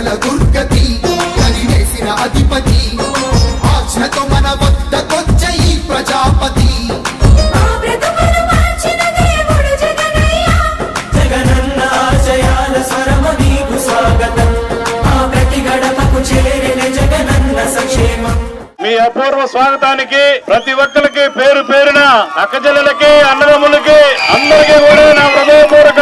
ప్రజల దుర్గతి కనివేసిన అధిపతి ఆజ్ఞతో మన వద్దకొచ్చే ఈ ప్రజాపతి జగనన్న ఆశయాల స్వరము నీకు స్వాగతం ఆ ప్రతి గడపకు చేరిన జగనన్న సంక్షేమం మీ అపూర్వ స్వాగతానికి ప్రతి ఒక్కరికి పేరు పేరున అక్కచెల్లెలకి అన్నదమ్ములకి అందరికీ కూడా నా హృదయపూర్వక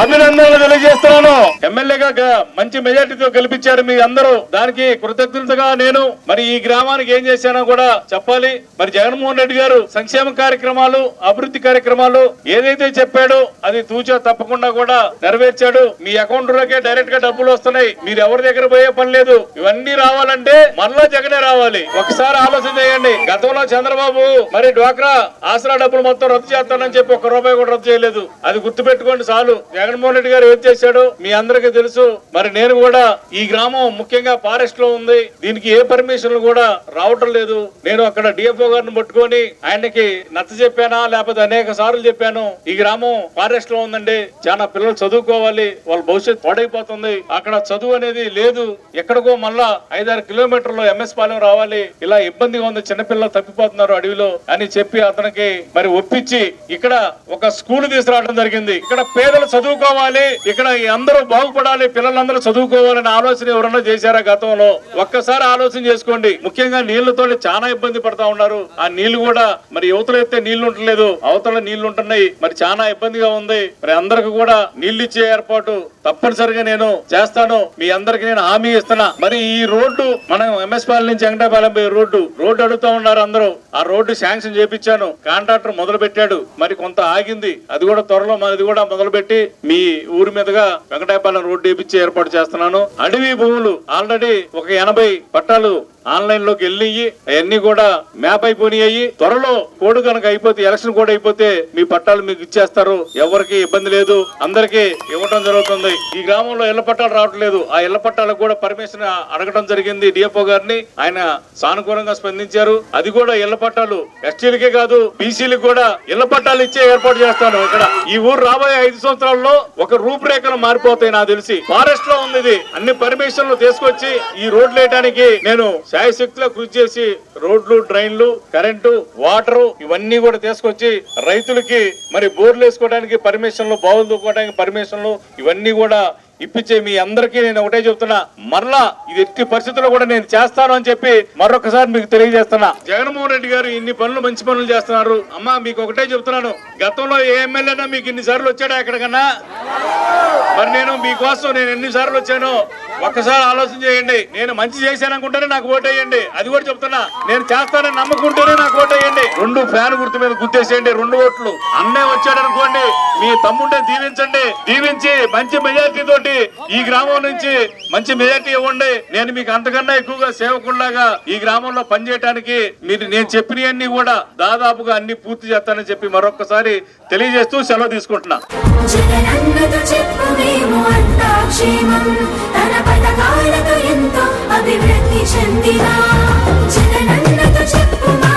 అభినందనలు తెలియజేస్తున్నాను. ఎమ్మెల్యేగా మంచి మెజార్టీతో గెలిపించారు మీ అందరూ. దానికి కృతజ్ఞతగా నేను మరి ఈ గ్రామానికి ఏం చేశానో కూడా చెప్పాలి. మరి జగన్మోహన్ రెడ్డి గారు సంక్షేమ కార్యక్రమాలు అభివృద్ధి కార్యక్రమాలు ఏదైతే చెప్పాడో అది తూచా తప్పకుండా కూడా నెరవేర్చాడు. మీ అకౌంట్ లోకే డైరెక్ట్ గా డబ్బులు వస్తున్నాయి. మీరు ఎవరి దగ్గర పోయే పని లేదు. ఇవన్నీ రావాలంటే మళ్ళా జగనే రావాలి. ఒకసారి ఆలోచన చేయండి. గతంలో చంద్రబాబు మరి డ్వాక్రా ఆసరా డబ్బులు మొత్తం రద్దు చేస్తానని చెప్పి ఒక్క రూపాయి కూడా రద్దు చేయలేదు. అది గుర్తు పెట్టుకోండి చాలు. జగన్మోహన్ రెడ్డి గారు ఏం చేశాడో మీ అందరికీ తెలుసు. మరి నేను కూడా ఈ గ్రామం ముఖ్యంగా ఫారెస్ట్ లో ఉంది. దీనికి ఏ పర్మిషన్లు కూడా రావటం లేదు. నేను అక్కడ డిఎఫ్ఓ గారిని పట్టుకొని ఆయనకి నచ్చ చెప్పానా లేకపోతే అనేక సార్లు చెప్పాను. ఈ గ్రామం ఫారెస్ట్ లో ఉందండి, చాలా పిల్లలు చదువుకోవాలి, వాళ్ళ భవిష్యత్తు పాడైపోతుంది, అక్కడ చదువు అనేది లేదు, ఎక్కడికో మళ్ళా 5-6 కిలోమీటర్లు ఎంఎస్ పాలెం రావాలి, ఇలా ఇబ్బందిగా ఉంది, చిన్నపిల్లలు తప్పిపోతున్నారు అడవిలో అని చెప్పి అతనికి మరి ఒప్పించి ఇక్కడ ఒక స్కూల్ తీసుకురావడం జరిగింది. ఇక్కడ పేదలు చదువుకోవాలి, ఇక్కడ అందరూ బాగుపడాలి, పిల్లలందరూ చదువుకోవాలనే ఆలోచన ఎవరన్నా చేశారా గతంలో? ఒక్కసారి ఆలోచన చేసుకోండి. ముఖ్యంగా నీళ్లతో చాలా ఇబ్బంది పడతా ఉన్నారు. ఆ నీళ్లు కూడా మరి యువతలు ఎత్తే నీళ్లు ఉండలేదు, అవతల నీళ్లు ఉంటున్నాయి. మరి చాలా ఇబ్బందిగా ఉంది. మరి అందరికి కూడా నీళ్లు ఇచ్చే ఏర్పాటు తప్పనిసరిగా నేను చేస్తాను. మీ అందరికి నేను హామీ ఇస్తున్నా. మరి ఈ రోడ్డు మనం ఎంఎస్ పాలెం నుంచి వెంకటాపాలెం రోడ్డు అడుగుతా ఉన్నారు అందరూ. ఆ రోడ్డు శాంక్షన్ చేపించాను. కాంట్రాక్టర్ మొదలు పెట్టాడు. మరి కొంత ఆగింది. అది కూడా త్వరలో అది కూడా మొదలు పెట్టి మీ ఊరి మీదుగా వెంకటాపాలెం రోడ్డు వేపించి ఏర్పాటు చేస్తున్నాను. అడవి భూములు ఆల్రెడీ ఒక 80 పట్టాలు ఆన్లైన్ లోకి వెళ్ళి అవన్నీ కూడా మ్యాప్ అయిపోయినాయి. త్వరలో కోడ్ కనుక అయిపోతే ఎలక్షన్ కోడ్ అయిపోతే మీ పట్టాలు మీకు ఇచ్చేస్తారు. ఎవరికి ఇబ్బంది లేదు, అందరికి ఇవ్వడం జరుగుతుంది. ఈ గ్రామంలో ఇళ్ల పట్టాలు రావట్లేదు. ఆ ఇళ్ల పట్టాలకు కూడా పర్మిషన్ అడగడం జరిగింది డిఎఫ్ఓ గారిని. ఆయన సానుకూలంగా స్పందించారు. అది కూడా ఇళ్ల పట్టాలు ఎస్టీలకే కాదు బీసీలకు కూడా ఇళ్ల పట్టాలు ఇచ్చే ఏర్పాటు చేస్తాను. ఇక్కడ ఈ ఊరు రాబోయే 5 సంవత్సరాల్లో ఒక రూపురేఖలు మారిపోతాయి. నాకు తెలిసి ఫారెస్ట్ లో ఉంది. అన్ని పర్మిషన్లు తీసుకొచ్చి ఈ రోడ్లు వేయడానికి నేను శాయశక్తిలో కృషి చేసి రోడ్లు, డ్రైన్లు, కరెంటు, వాటర్ ఇవన్నీ కూడా తీసుకొచ్చి రైతులకి మరి బోర్లు వేసుకోవడానికి పర్మిషన్లు, బావులు దూకోవడానికి పర్మిషన్లు ఇవన్నీ కూడా ఇప్పించే మీ అందరికీ నేను ఒకటే చెప్తున్నా. మరలా ఇది ఎట్టి పరిస్థితుల్లో కూడా నేను చేస్తాను అని చెప్పి మరొకసారి మీకు తెలియజేస్తున్నా. జగన్మోహన్ రెడ్డి గారు ఇన్ని పనులు, మంచి పనులు చేస్తున్నారు. అమ్మా మీకు ఒకటే చెప్తున్నాను, గతంలో ఏ ఎమ్మెల్యేనా మీకు ఇన్ని సార్లు వచ్చాడా ఎక్కడికన్నా? మరి నేను మీకోసం నేను ఎన్నిసార్లు వచ్చాను ఒక్కసారి ఆలోచన చేయండి. నేను మంచి చేశాను అనుకుంటేనే నాకు ఓటేయండి. అది కూడా చెప్తున్నా, నేను చేస్తానని నమ్ముకుంటేనే నాకు ఓటేయండి. 2 ఫ్యాన్ గుర్తు మీద గుర్తేసేయండి, 2 ఓట్లు. అన్నే వచ్చాడు అనుకోండి, మీ తమ్ముంటే దీవించండి. దీవించి మంచి మెజార్టీ తోటి ఈ గ్రామం నుంచి మంచి మెజార్టీ ఇవ్వండి. నేను మీకు అంతకన్నా ఎక్కువగా సేవకుల్లాగా ఈ గ్రామంలో పనిచేయడానికి మీరు నేను చెప్పినవన్నీ కూడా దాదాపుగా అన్ని పూర్తి చేస్తానని చెప్పి మరొకసారి తెలియజేస్తూ సెలవు తీసుకుంటున్నా. అభివృద్ధి చెందిన జగనన్నతో చెప్పు